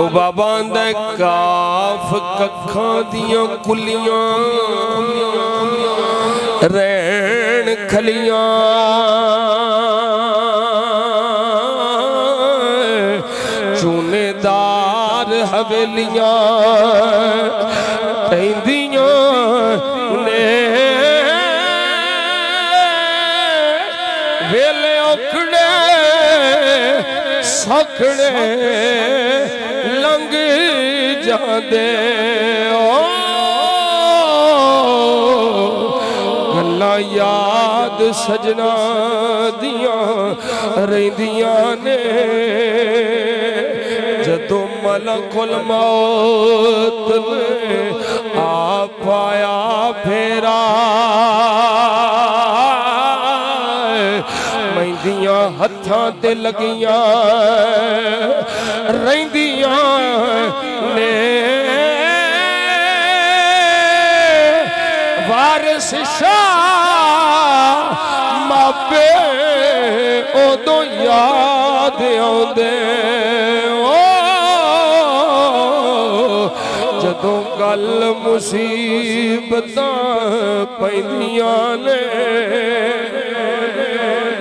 ओ बाबा दे काफ कखां दियां कुलियां रैन खलियां चूनेदार हवेलियां कहंदियां ने वेले औखड़े सखड़े लंघ जांदे गल्लां याद सजना दियां रहिंदियां ने जदों मलकुल मौत ने आ पाया फेरा मैंदियां हत्थां ते लगियां रहिंदियां ने वारिस शाह मापे ओदों याद आउंदे जदों गल मुसीबतां पैंदियां ने